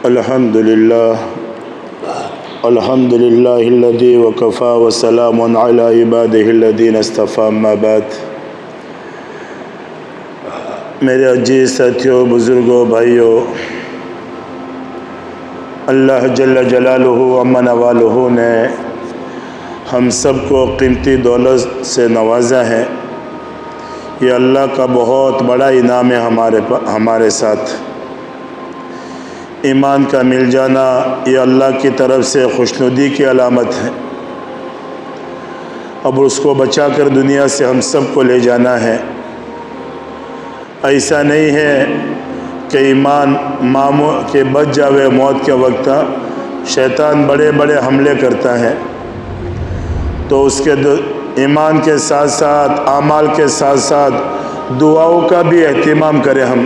الحمد للہ الذی وکفا وسلام علی عبادہ الذین اصطفی اما بعد۔ میرے عزیز ساتھیوں، بزرگوں، بھائیوں، اللہ جل جلالہ عما نوالہ نے ہم سب کو قیمتی دولت سے نوازا ہے۔ یہ اللہ کا بہت بڑا انعام ہے ہمارے ساتھ۔ ایمان کا مل جانا یہ اللہ کی طرف سے خوشنودی کی علامت ہے۔ اب اس کو بچا کر دنیا سے ہم سب کو لے جانا ہے۔ ایسا نہیں ہے کہ ایمان کہ بچ جاوے موت کے وقت۔ شیطان بڑے بڑے حملے کرتا ہے، تو اس کے ایمان کے ساتھ ساتھ، اعمال کے ساتھ ساتھ دعاؤں کا بھی اہتمام کریں ہم۔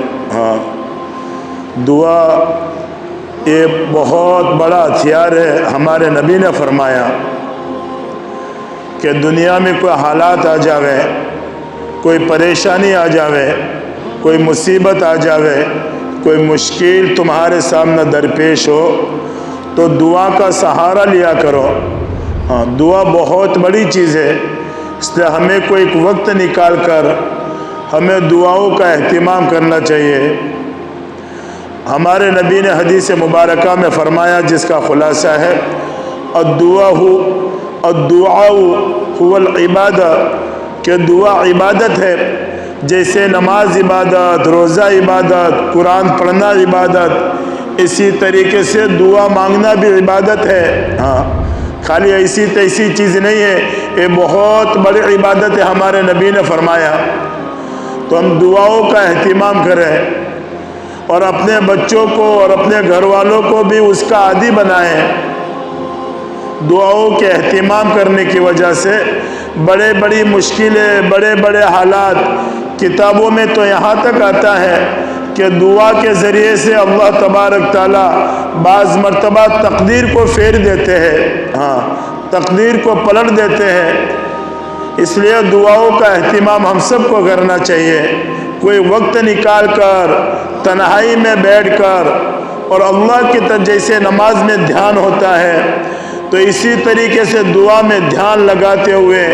دعا یہ بہت بڑا ہتھیار ہے۔ ہمارے نبی نے فرمایا کہ دنیا میں کوئی حالات آ جاوے، کوئی پریشانی آ جاوے، کوئی مصیبت آ جاوے، کوئی مشکل تمہارے سامنے درپیش ہو تو دعا کا سہارا لیا کرو۔ دعا بہت بڑی چیز ہے، اس لیے ہمیں کوئی ایک وقت نکال کر ہمیں دعاؤں کا اہتمام کرنا چاہیے۔ ہمارے نبی نے حدیث مبارکہ میں فرمایا، جس کا خلاصہ ہے الدعاء هو العبادہ، کہ دعا عبادت ہے۔ جیسے نماز عبادت، روزہ عبادت، قرآن پڑھنا عبادت، اسی طریقے سے دعا مانگنا بھی عبادت ہے۔ خالی ایسی تیسی چیز نہیں ہے، یہ بہت بڑی عبادت ہے، ہمارے نبی نے فرمایا۔ تو ہم دعاؤں کا اہتمام کریں اور اپنے بچوں کو اور اپنے گھر والوں کو بھی اس کا عادی بنائیں۔ دعاؤں کے اہتمام کرنے کی وجہ سے بڑے بڑی مشکلیں، بڑے بڑے حالات، کتابوں میں تو یہاں تک آتا ہے کہ دعا کے ذریعے سے اللہ تبارک تعالیٰ بعض مرتبہ تقدیر کو پھیر دیتے ہیں، تقدیر کو پلٹ دیتے ہیں۔ اس لیے دعاؤں کا اہتمام ہم سب کو کرنا چاہیے۔ کوئی وقت نکال کر تنہائی میں بیٹھ کر، اور اللہ کی طرف جیسے نماز میں دھیان ہوتا ہے تو اسی طریقے سے دعا میں دھیان لگاتے ہوئے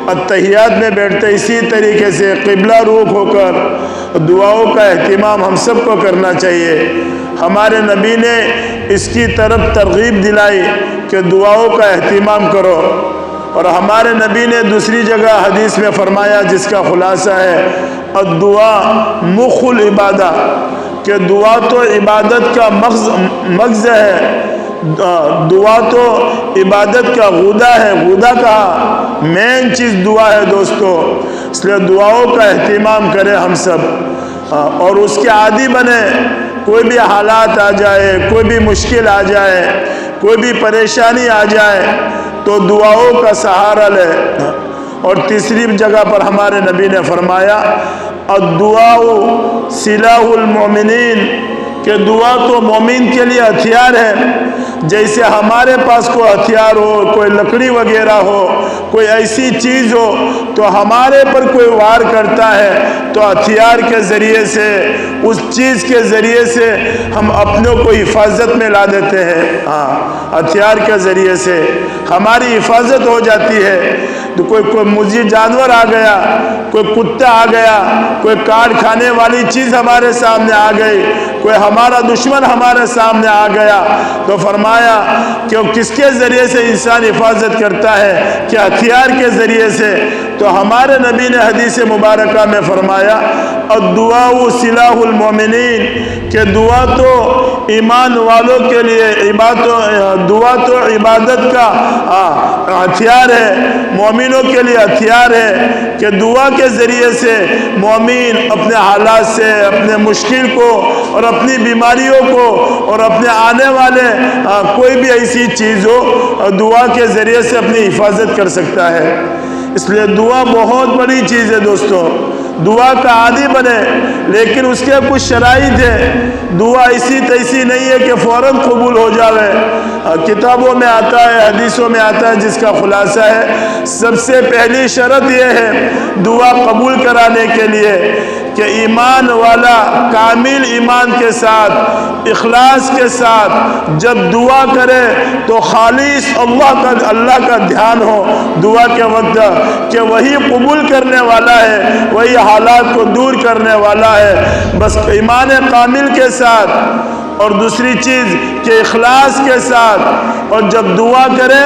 اتحیات میں بیٹھتے، اسی طریقے سے قبلہ رخ ہو کر دعاؤں کا اہتمام ہم سب کو کرنا چاہیے۔ ہمارے نبی نے اس کی طرف ترغیب دلائی کہ دعاؤں کا اہتمام کرو، اور ہمارے نبی نے دوسری جگہ حدیث میں فرمایا، جس کا خلاصہ ہے الدعاء مخ العبادہ، کہ دعا تو عبادت کا مغز ہے، دعا تو عبادت کا غدہ ہے۔ غدہ کا مین چیز دعا ہے دوستو۔ اس لیے دعاؤں کا اہتمام کریں ہم سب، اور اس کے عادی بنے۔ کوئی بھی حالات آ جائے، کوئی بھی مشکل آ جائے، کوئی بھی پریشانی آ جائے تو دعاؤں کا سہارا لے۔ اور تیسری جگہ پر ہمارے نبی نے فرمایا الدعاء سلاح المؤمنین، کہ دعا تو مومن کے لیے ہتھیار ہے۔ جیسے ہمارے پاس کوئی ہتھیار ہو، کوئی لکڑی وغیرہ ہو، کوئی ایسی چیز ہو تو ہمارے پر کوئی وار کرتا ہے تو ہتھیار کے ذریعے سے، اس چیز کے ذریعے سے ہم اپنوں کو حفاظت میں لا دیتے ہیں۔ ہتھیار کے ذریعے سے ہماری حفاظت ہو جاتی ہے۔ تو کوئی مضر جانور آ گیا، کوئی کتا آ گیا، کوئی کاٹ کھانے والی چیز ہمارے سامنے آ گئی، کوئی ہمارا دشمن ہمارے سامنے آ گیا، تو فرمایا کہ کس کے ذریعے سے انسان حفاظت کرتا ہے؟ کہ ہتھیار کے ذریعے سے۔ تو ہمارے نبی نے حدیث مبارکہ میں فرمایا الدعاء سلاح المؤمنین، کہ دعا تو ایمان والوں کے لیے دعا تو عبادت کا ہتھیار ہے، مومنوں کے لیے ہتھیار ہے، کہ دعا کے ذریعے سے مومن اپنے حالات سے، اپنے مشکل کو اور اپنی بیماریوں کو اور اپنے آنے والے کوئی بھی ایسی چیز ہو، دعا کے ذریعے سے اپنی حفاظت کر سکتا ہے۔ اس لیے دعا بہت بڑی چیز ہے دوستو۔ دعا کا عادی بنے، لیکن اس کے کچھ شرائط ہے۔ دعا اسی تیسی نہیں ہے کہ فوراً قبول ہو جاوے۔ کتابوں میں آتا ہے، حدیثوں میں آتا ہے، جس کا خلاصہ ہے سب سے پہلی شرط یہ ہے دعا قبول کرانے کے لیے کہ ایمان والا کامل ایمان کے ساتھ، اخلاص کے ساتھ جب دعا کرے تو خالص اللہ کا دھیان ہو دعا کے وقت، کہ وہی قبول کرنے والا ہے، وہی حالات کو دور کرنے والا ہے، بس ایمان کامل کے ساتھ۔ اور دوسری چیز کہ اخلاص کے ساتھ، اور جب دعا کرے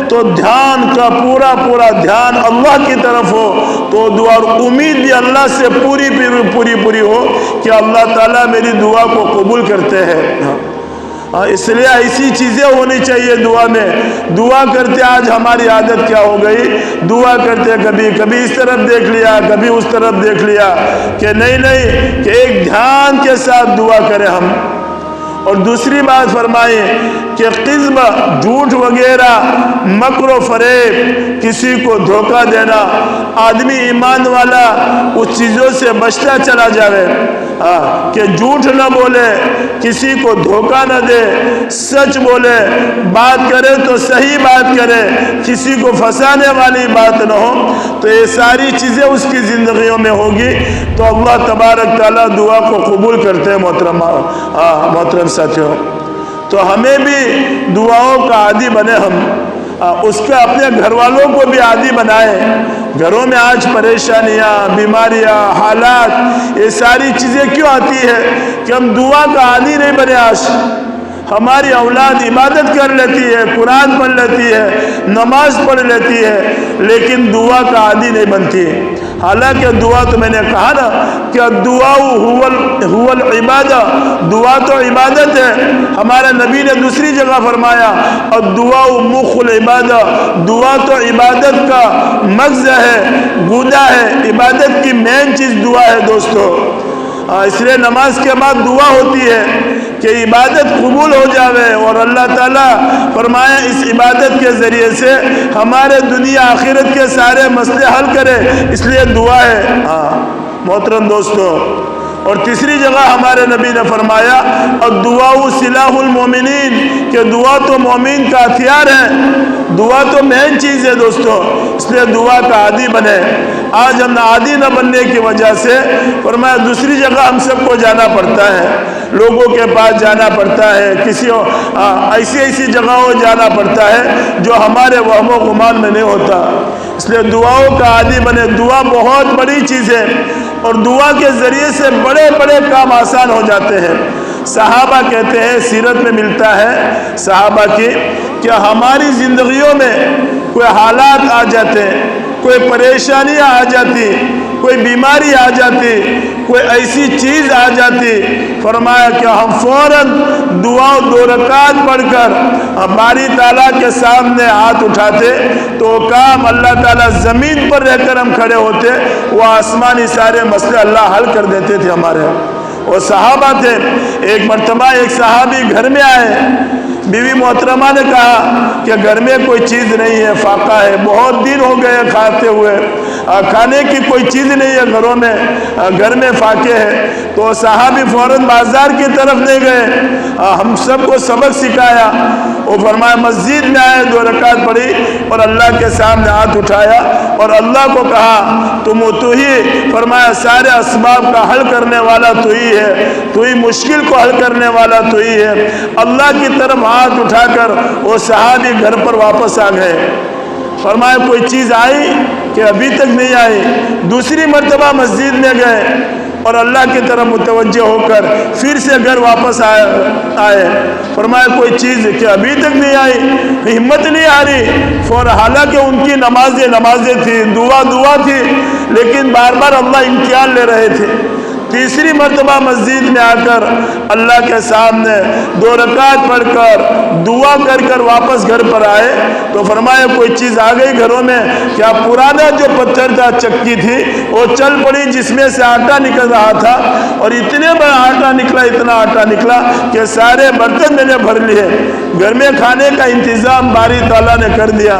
تو دھیان کا پورا دھیان اللہ کی طرف ہو، تو دعا اور امید بھی اللہ سے پوری ہو کہ اللہ تعالیٰ میری دعا کو قبول کرتے ہیں۔ اس لیے ایسی چیزیں ہونی چاہیے دعا میں۔ دعا کرتے آج ہماری عادت کیا ہو گئی، دعا کرتے کبھی اس طرف دیکھ لیا، کبھی اس طرف دیکھ لیا، کہ نہیں کہ ایک دھیان کے ساتھ دعا کریں ہم۔ اور دوسری بات فرمائے کہ قذب، جھوٹ وغیرہ، مکر و فریب، کسی کو دھوکہ دینا، آدمی ایمان والا اس چیزوں سے بچتا چلا جاوے، کہ جھوٹ نہ بولے، کسی کو دھوکہ نہ دے، سچ بولے، بات کرے تو صحیح بات کرے، کسی کو پھنسانے والی بات نہ ہو، تو یہ ساری چیزیں اس کی زندگیوں میں ہوگی تو اللہ تبارک تعالیٰ دعا کو قبول کرتے ہیں۔ محترم ساتھیوں، تو ہمیں بھی دعاؤں کا عادی بنے ہم، اس کا اپنے گھر والوں کو بھی عادی بنائیں۔ گھروں میں آج پریشانیاں، بیماریاں، حالات، یہ ساری چیزیں کیوں آتی ہے کہ ہم دعا کا عادی نہیں بنے۔ آج ہماری اولاد عبادت کر لیتی ہے، قرآن پڑھ لیتی ہے، نماز پڑھ لیتی ہے، لیکن دعا کا عادی نہیں بنتی۔ حالانکہ دعا تو میں نے کہا نا کہ دعا هو العبادہ، دعا تو عبادت ہے۔ ہمارے نبی نے دوسری جگہ فرمایا الدعاء مخ العبادہ، دعا تو عبادت کا مغز ہے، گودا ہے، عبادت کی مین چیز دعا ہے دوستو۔ اس لیے نماز کے بعد دعا ہوتی ہے کہ عبادت قبول ہو جاوے، اور اللہ تعالیٰ فرمایا اس عبادت کے ذریعے سے ہمارے دنیا آخرت کے سارے مسئلے حل کرے، اس لیے دعا ہے۔ محترم دوستو، اور تیسری جگہ ہمارے نبی نے فرمایا الدعاء سلاح المومنین، کہ دعا تو مومن کا ہتھیار ہے، دعا تو مین چیز ہے دوستو، اس لیے دعا کا عادی بنے۔ آج ہم عادی نہ بننے کی وجہ سے فرمایا دوسری جگہ ہم سب کو جانا پڑتا ہے، لوگوں کے پاس جانا پڑتا ہے، کسی ایسی جگہوں جانا پڑتا ہے جو ہمارے وہم و گمان میں نہیں ہوتا۔ اس لیے دعاؤں کا عادی بنے۔ دعا بہت بڑی چیز ہے، اور دعا کے ذریعے سے بڑے بڑے کام آسان ہو جاتے ہیں۔ صحابہ کہتے ہیں، سیرت میں ملتا ہے صحابہ کی، کہ ہماری زندگیوں میں کوئی حالات آ جاتے، کوئی پریشانیاں آ جاتی، کوئی بیماری آ جاتی، کوئی ایسی چیز آ جاتی، فرمایا کہ ہم فوراً دعا 2 رکعت پڑھ کر باری تعالیٰ کے سامنے ہاتھ اٹھاتے تو کام اللہ تعالیٰ زمین پر رہ کر ہم کھڑے ہوتے، وہ آسمانی سارے مسئلے اللہ حل کر دیتے تھے ہمارے۔ وہ صحابہ تھے۔ ایک مرتبہ ایک صحابی گھر میں آئے، بیوی محترمہ نے کہا کہ گھر میں کوئی چیز نہیں ہے، فاقہ ہے، بہت دن ہو گئے کھاتے ہوئے، کھانے کی کوئی چیز نہیں ہے گھروں میں، گھر میں فاقے ہے۔ تو صحابی فوراً بازار کی طرف نہیں گئے، ہم سب کو سبق سکھایا۔ وہ فرمایا مسجد میں آئے، 2 رکعت پڑھی اور اللہ کے سامنے ہاتھ اٹھایا اور اللہ کو کہا تو ہی فرمایا سارے اسباب کا حل کرنے والا تو ہی ہے، تو ہی مشکل کو حل کرنے والا تو ہی ہے۔ اللہ کی طرف ہاتھ اٹھا کر وہ صحابی گھر پر واپس آ گئے۔ فرمایا کوئی چیز آئی کہ ابھی تک نہیں آئی۔ دوسری مرتبہ مسجد میں گئے اور اللہ کی طرف متوجہ ہو کر پھر سے گھر واپس آئے۔ فرمایا کوئی چیز کہ ابھی تک نہیں آئی، ہمت نہیں آ رہی۔ حالانکہ ان کی نمازیں تھی، دعا تھی، لیکن بار بار اللہ امتحان لے رہے تھے۔ تیسری مرتبہ مسجد میں آ کر اللہ کے سامنے 2 رکعت پڑھ کر دعا کر کر واپس گھر پر آئے تو فرمایا کوئی چیز آ گئی گھروں میں، کیا پرانا جو پتھر تھا، چکی تھی، وہ چل پڑی جس میں سے آٹا نکل رہا تھا، اور اتنا آٹا نکلا کہ سارے برتن میں نے بھر لیے۔ گھر میں کھانے کا انتظام باری تعالیٰ نے کر دیا۔